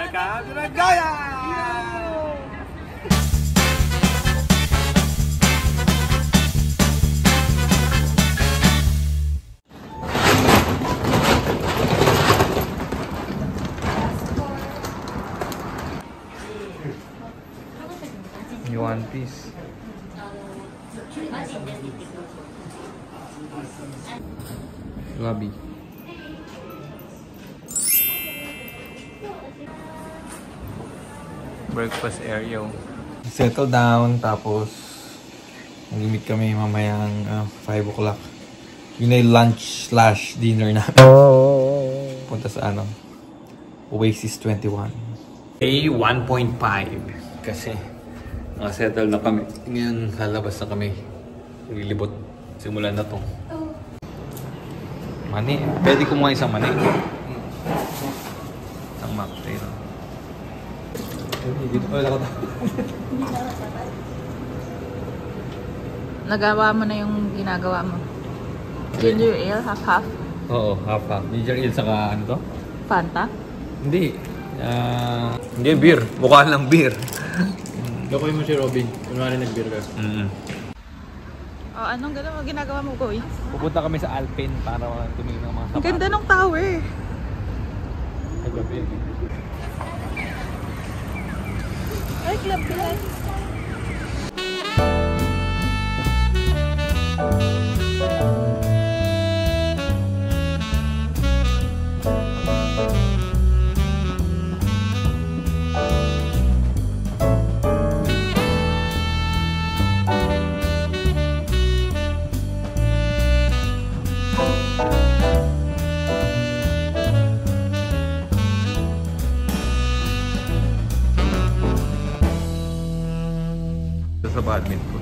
Welcome to Nagoya! One Piece. Lobby. Breakfast area. Settle down, tapos mag-meet kami mamayang 5 o'clock. Yun ay lunch / dinner namin. Punta sa Oasis 21. Day 1.5. Kasi settle na kami. Ngayon lalabas na kami. Lilibot. Simulan na to. Mani. Pwede kumuha isang mani. Isang mocktail. Dito pala ako. Nagawa mo na yung ginagawa mo. Ginger ale, half-half? Oo, half-half. Ginger ale saka ano to? Fanta? Hindi. Hindi beer. Mukha lang beer. Gakoy mo si Robin. Kunwari nag-beer ka. Anong ginagawa mo, Koy? Pupunta kami sa Alpine para tumingin ng mga sapatos. Ang ganda ng tower. Kagabi. Ay, club lang. Sa badminton.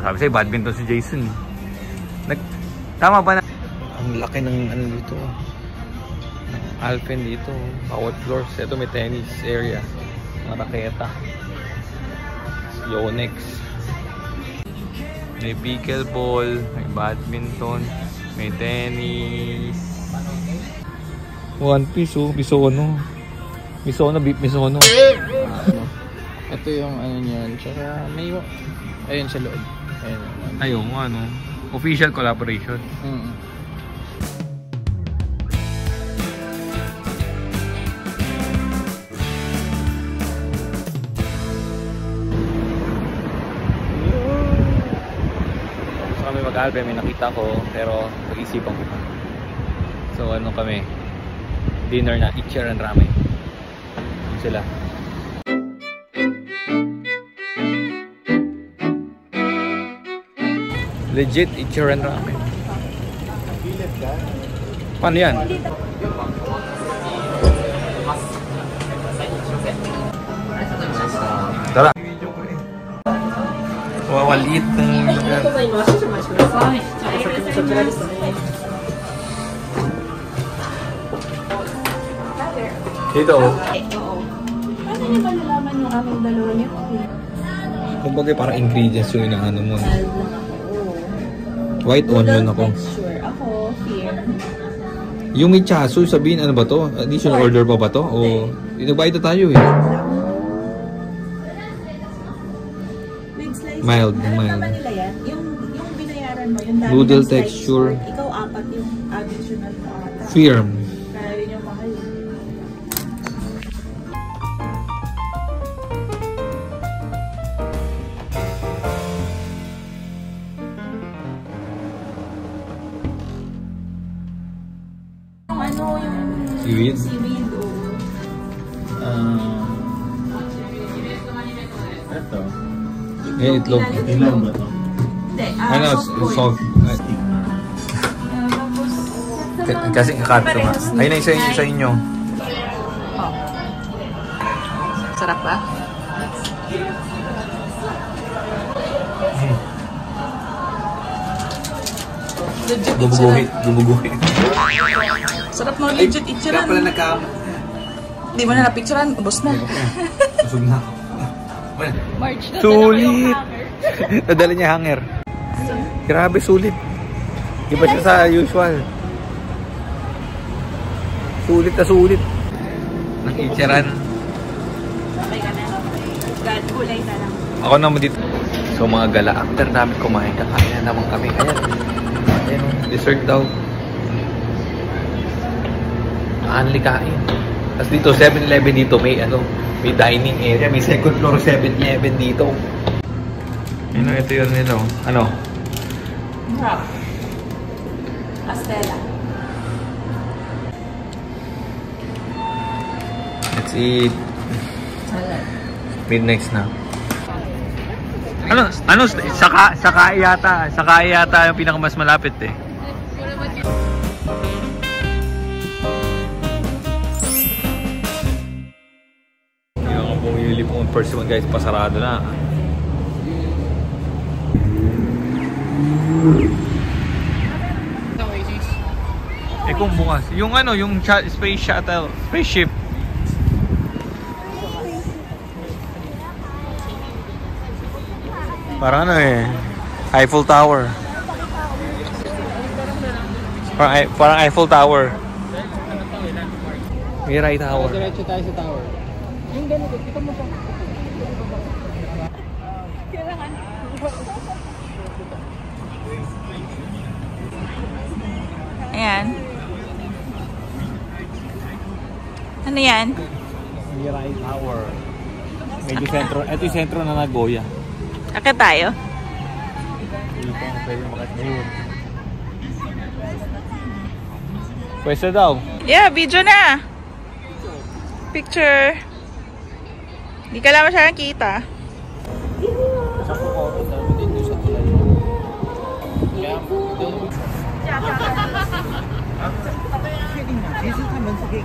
Sabi sa'yo, badminton si Jason. Tama ba na? Ang laki ng dito. Alpine dito. Bawat floors. Ito may tennis area. Mga raketa. Yonex. May pickleball. May badminton. May tennis. One Piece Misono. Beef Misono. Ito yung niyan. Tsaka may ayun sa loob. Ayun, official collaboration. So kami mag-album, may nakita ko, pero pag-isipan ko pa. So kami, dinner na Ichiran Ramen. Yun sila. Legit Ichiran Ramen. Paano yan? Tara. Wawalit ng lugar. Dito. Paano niyo ba nalaman yung aming dalawa niyo? Kumbaga parang ingredients yung inaano mo. White onion ako. Ako, fear. Yung michasu, sabihin ano ba to? Additional order pa ba to? O nagbayad na tayo eh. Mild. Ano nila yan? Yung binayaran mo, yung dami noodle ng texture. Ikaw 4 yung additional Firm. Kaya yun yung mahal. Seaweed? Seaweed o... Ito. Itlog. Ilan ba ito? Hindi, Soft. Kasi kakat ko nga. Ayun na isa sa inyo. Sarap ba? Gumuguhit. Sarap mo legit Ichiran. Kaya pala nagkam. Di mo na napicturean, ubos na. Usog na ako. March na. Sulit! Nadala niya hanger. Grabe, sulit. Iba siya sa usual. Sulit na sulit. ng Ichiran. Okay ka na. Gulay na lang. Ako naman dito. So mga gala, after namin kumain, kakain na naman kami. Ayan, dessert daw. Anli kain. Tapos dito, 7-Eleven dito, may dining area. May second floor 7-Eleven dito. Ito yun nila. Ano? Wrap. Astela. Let's eat. Midnight na. Sakai yata yung pinakamas malapit eh. Yung bumili pong first one guys, pasarado na. Eh kung bukas, yung space shuttle, spaceship. Parang Eiffel Tower. Parang Eiffel Tower. Mirai Tower. Diretso tayo sa tower. Yung ganito, kita mo pa. Ayan. Ano yan? Mirai Tower. Medyo sentro. Ito yung sentro na Nagoya. Akit tayo? Hindi ko pwede makat ngayon. Pwede daw. Yeah, video na. Picture. Hindi ka lang masyadong kita.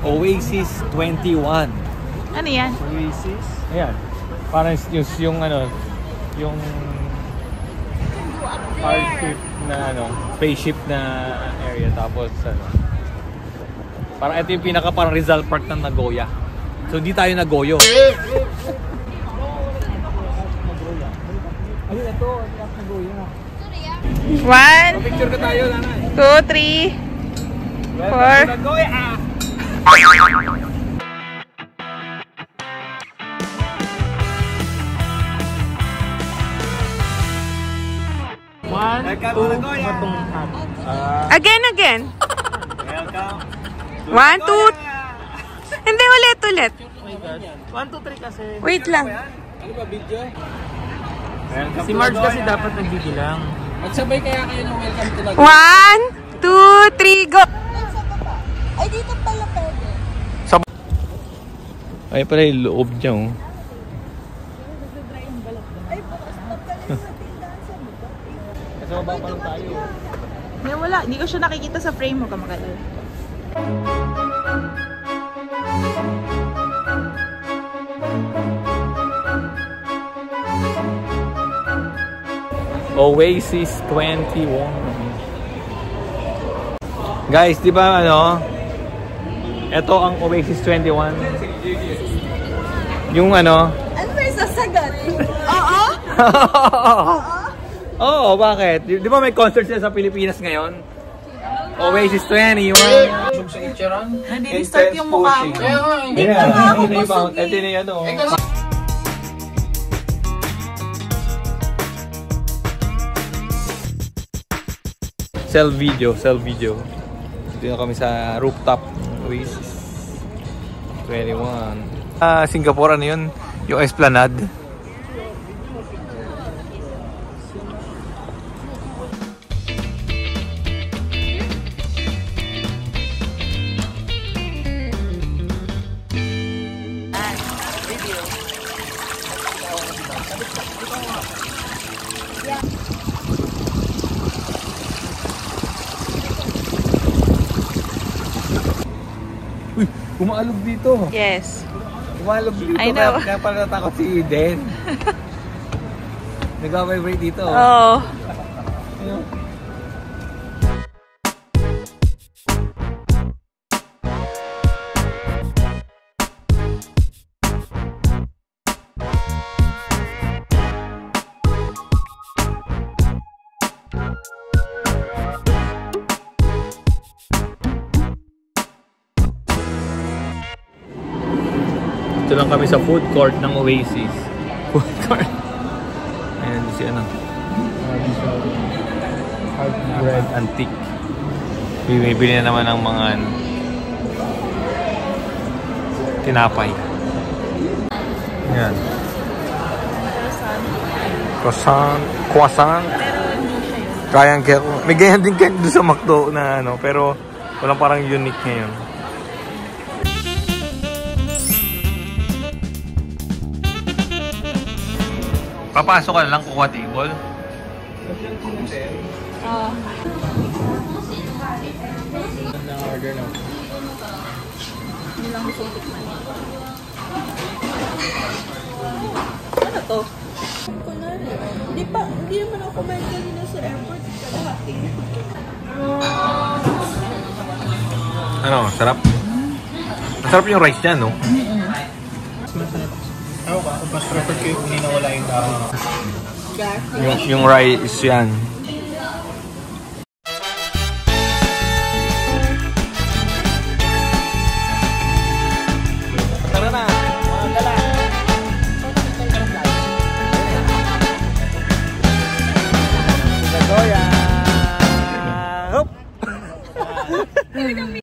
Oasis 21. Ano yan? Oasis? Ayan. Parang yung starship na spaceship na area, tapos parang ito yung parang Rizal Park ng Nagoya. So hindi tayo Nagoyo. Ayun, ito Nagoya. 1, Picture ka tayo, nanay. 2, 3, 4. Nagoya. Again. Welcome. 1, 2. Hindi, ulit. 1, 2, 3 kasi. Wait lang. Ano ba video? Si Marge kasi dapat nagbibilang. Magsabay kaya kayo ng welcome to Nagoya. 1, 2, 3, go! Ay, dito pala pwede. Ay pala yung loob niya oh. Ay, bukas pagkaling sa tindahan sa buka. Kasi mababa pa lang tayo. Hindi, wala. Hindi ko siya nakikita sa frame mo, kamakagal. Oasis 21. Guys, di ba ito ang Oasis 21. Yung Ano ba yung sasagot? Oo? Oo, bakit? Di ba may concert sila sa Pilipinas ngayon? Oasis 21. Sa Ichiran. Nadi-distort yung mukha mo. Kaya nga, hindi Ito na yan oh. Sell video. Dito na kami sa rooftop Oasis 21. Singapore yun? Yung Esplanade. Uy, kumaalog dito. Yes. Kumaalog dito. I know. Kaya pala natakot si Eden. Nag-vibrate dito. Oo. Ayun. Dito lang kami sa food court ng Oasis. Food court. Ayan si ano. Bread antique. Bibili na naman ng mga ano, tinapay. Ayan. Croissant. Kayang may ganyan din kayo doon sa McDo na ano, pero walang parang unique ngayon. Papasok ka na lang, kukuha table. Na-order na. Hindi lang gusto tikman. Ano to? Kunwari, hindi naman ako kumain kanina sa airport. Kalahati. Ano, sarap? Masarap yung rice dyan, no? Ako ka, mas prefer ko yung na wala yung tao. Yung rice yan. Tara na! Mga gala! Nagoya! Hop!